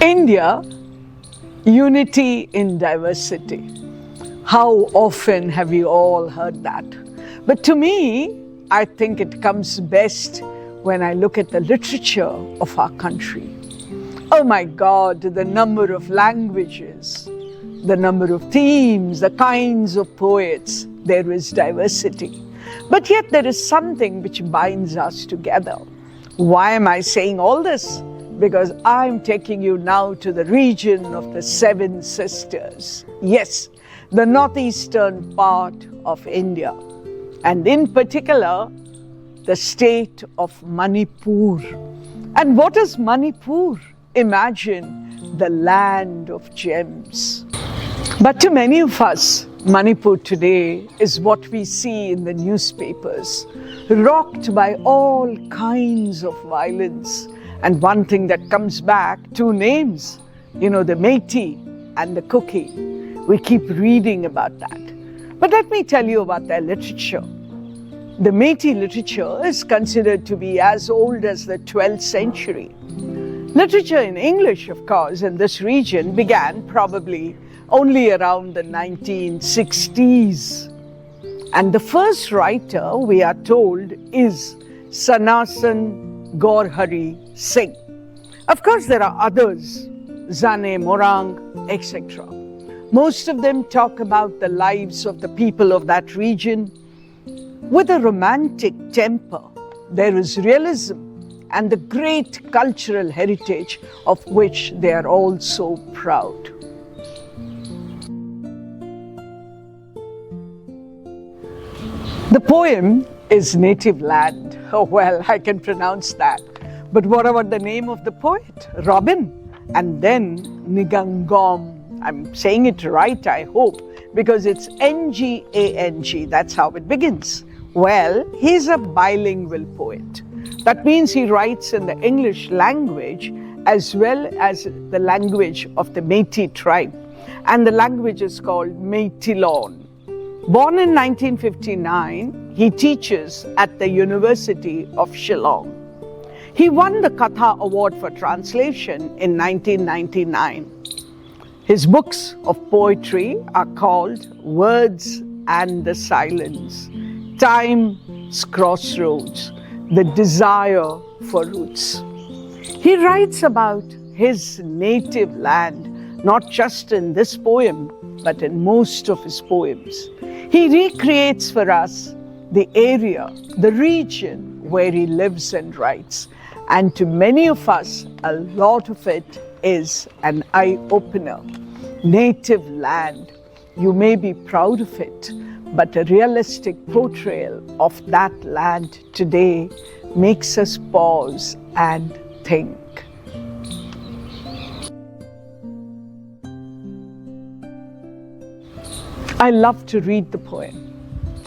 India, unity in diversity. How often have we all heard that? But to me, I think it comes best when I look at the literature of our country. Oh my God, the number of languages, the number of themes, the kinds of poets, there is diversity. But yet there is something which binds us together. Why am I saying all this? Because I'm taking you now to the region of the Seven Sisters. Yes, the northeastern part of India, and in particular, the state of Manipur. And what is Manipur? Imagine the land of gems. But to many of us, Manipur today is what we see in the newspapers, rocked by all kinds of violence. And one thing that comes back, two names, the Métis and the Cookie. We keep reading about that. But let me tell you about their literature. The Métis literature is considered to be as old as the 12th century. Literature in English, of course, in this region began probably only around the 1960s. And the first writer, we are told, is Sanasan Gaurhari Singh. Of course, there are others, Zane Morang, etc. Most of them talk about the lives of the people of that region with a romantic temper. There is realism and the great cultural heritage of which they are all so proud. The poem is Native Land. Oh well, I can pronounce that. But what about the name of the poet? Robin. And then Ngangom. I'm saying it right, I hope, because it's Ngang. That's how it begins. Well, he's a bilingual poet. That means he writes in the English language as well as the language of the Métis tribe. And the language is called Métilon. Born in 1959, he teaches at the University of Shillong. He won the Katha Award for Translation in 1999. His books of poetry are called Words and the Silence, Time's Crossroads, The Desire for Roots. He writes about his native land, not just in this poem, but in most of his poems. He recreates for us the area, the region where he lives and writes. And to many of us, a lot of it is an eye-opener. Native land, you may be proud of it, but a realistic portrayal of that land today makes us pause and think. I love to read the poem,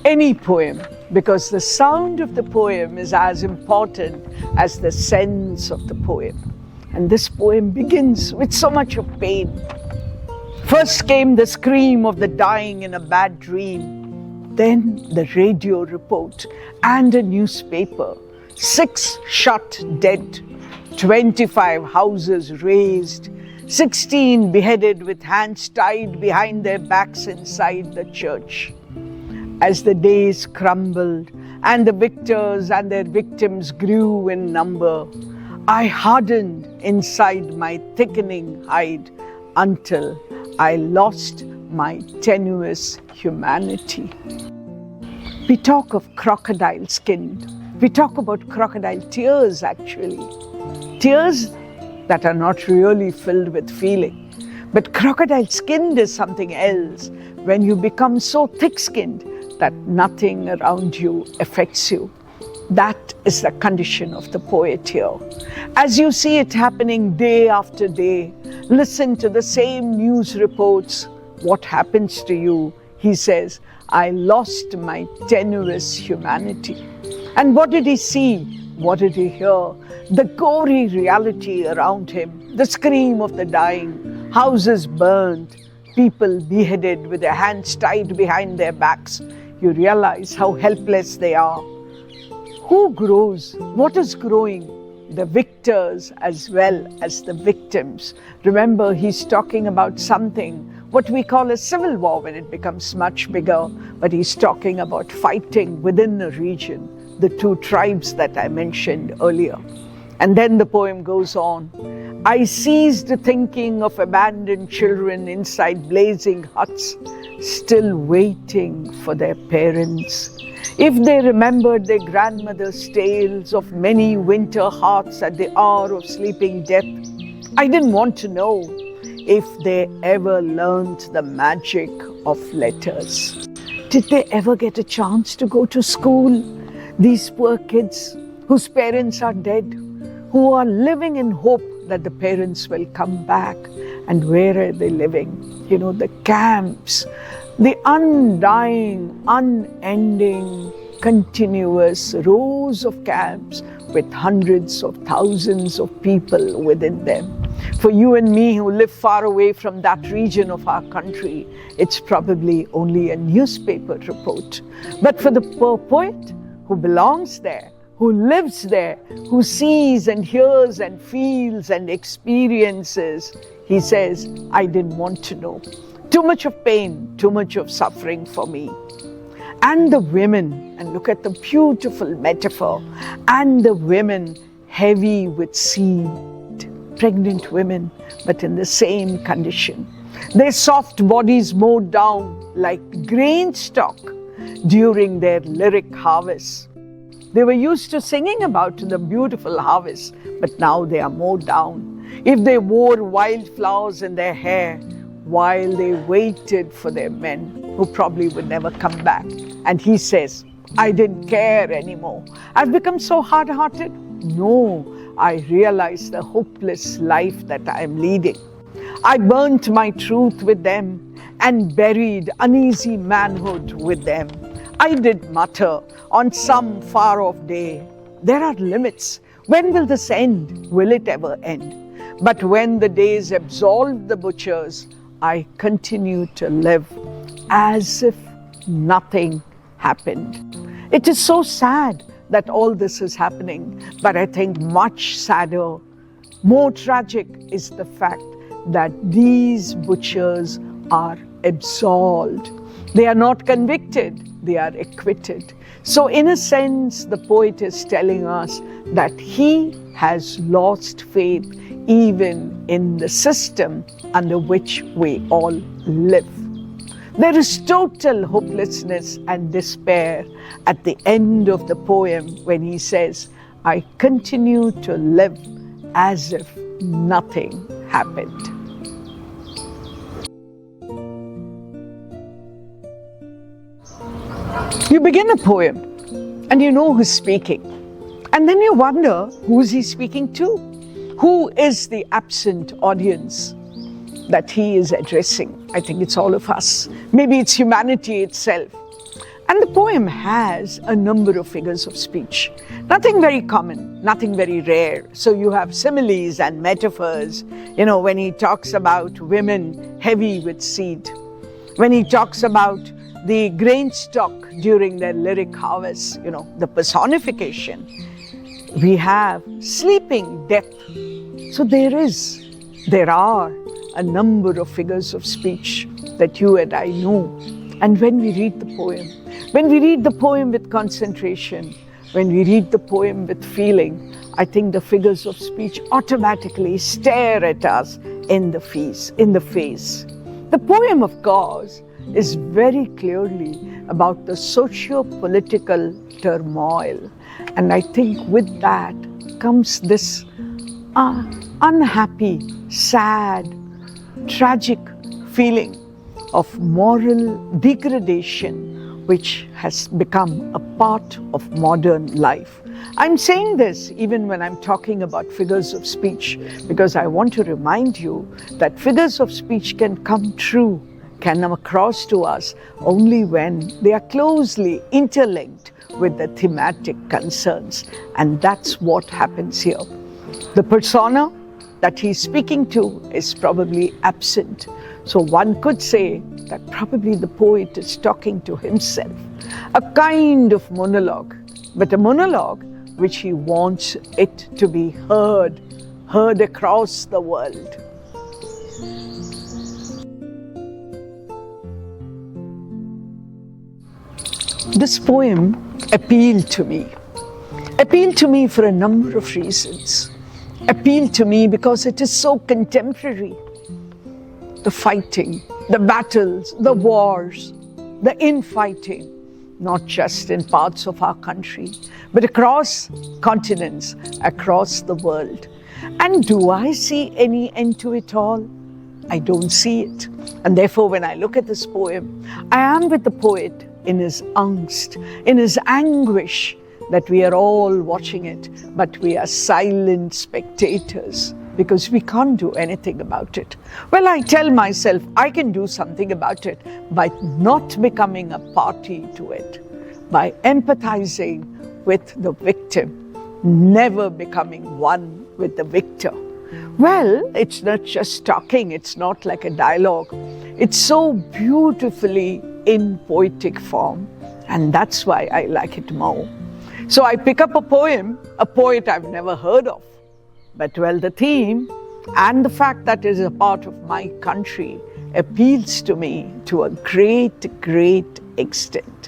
any poem, because the sound of the poem is as important as the sense of the poem. And this poem begins with so much of pain. First came the scream of the dying in a bad dream, then the radio report and a newspaper. 6 shot dead, 25 houses razed, 16 beheaded with hands tied behind their backs inside the church. As the days crumbled and the victors and their victims grew in number, I hardened inside my thickening hide until I lost my tenuous humanity. We talk of crocodile skinned. We talk about crocodile tears actually. Tears that are not really filled with feeling. But crocodile skinned is something else, when you become so thick-skinned that nothing around you affects you. That is the condition of the poet here. As you see it happening day after day, listen to the same news reports. What happens to you? He says, I lost my tenuous humanity. And what did he see? What did he hear? The gory reality around him, the scream of the dying, houses burned, people beheaded with their hands tied behind their backs. You realize how helpless they are. Who grows? What is growing? the victors as well as the victims. Remember, he's talking about something, what we call a civil war when it becomes much bigger, but he's talking about fighting within a region, the two tribes that I mentioned earlier. And then the poem goes on. I ceased thinking of abandoned children inside blazing huts, still waiting for their parents. If they remembered their grandmother's tales of many winter hearts at the hour of sleeping death, I didn't want to know if they ever learned the magic of letters. Did they ever get a chance to go to school? These poor kids whose parents are dead, who are living in hope that the parents will come back. And where are they living? You know, the camps, the undying, unending, continuous rows of camps with hundreds of thousands of people within them. For you and me who live far away from that region of our country, it's probably only a newspaper report. But for the poor poet who belongs there, who lives there, who sees and hears and feels and experiences, he says, I didn't want to know. Too much of pain, too much of suffering for me. And the women, and look at the beautiful metaphor, and the women heavy with seed, pregnant women, but in the same condition. Their soft bodies mowed down like grain stalk during their lyric harvest. They were used to singing about the beautiful harvest, but now they are mowed down. If they wore wildflowers in their hair while they waited for their men, who probably would never come back. And he says, I didn't care anymore. I've become so hard-hearted. No, I realized the hopeless life that I am leading. I burnt my truth with them and buried uneasy manhood with them. I did mutter on some far-off day, there are limits. When will this end? Will it ever end? But when the days absolved the butchers, I continue to live as if nothing happened. It is so sad that all this is happening, but I think much sadder, more tragic is the fact that these butchers are absolved. They are not convicted, they are acquitted. So in a sense, the poet is telling us that he has lost faith even in the system under which we all live. There is total hopelessness and despair at the end of the poem when he says, I continue to live as if nothing happened. You begin a poem and you know who's speaking. And then you wonder, who's he speaking to? Who is the absent audience that he is addressing? I think it's all of us. Maybe it's humanity itself. And the poem has a number of figures of speech. Nothing very common, nothing very rare. So you have similes and metaphors. You know, when he talks about women heavy with seed, when he talks about the grain stalk during their lyric harvest, you know, the personification. We have sleeping death. So there are a number of figures of speech that you and I know. And when we read the poem with concentration, when we read the poem with feeling, I think the figures of speech automatically stare at us in the face. The poem, of course, is very clearly about the socio-political turmoil. And I think with that comes this unhappy, sad, tragic feeling of moral degradation which has become a part of modern life. I'm saying this even when I'm talking about figures of speech because I want to remind you that figures of speech can come true, can come across to us only when they are closely interlinked with the thematic concerns. And that's what happens here. The persona that he's speaking to is probably absent. So one could say that probably the poet is talking to himself, a kind of monologue, but a monologue which he wants it to be heard across the world. This poem appealed to me for a number of reasons. Appealed to me because it is so contemporary. The fighting, the battles, the wars, the infighting, not just in parts of our country, but across continents, across the world. And do I see any end to it all? I don't see it. And therefore, when I look at this poem, I am with the poet in his angst, in his anguish, that we are all watching it, but we are silent spectators because we can't do anything about it. Well, I tell myself I can do something about it by not becoming a party to it, by empathizing with the victim, never becoming one with the victor. Well, it's not just talking, it's not like a dialogue. It's so beautifully in poetic form, and that's why I like it more. So I pick up a poet I've never heard of. But well, the theme and the fact that it is a part of my country appeals to me to a great, great extent.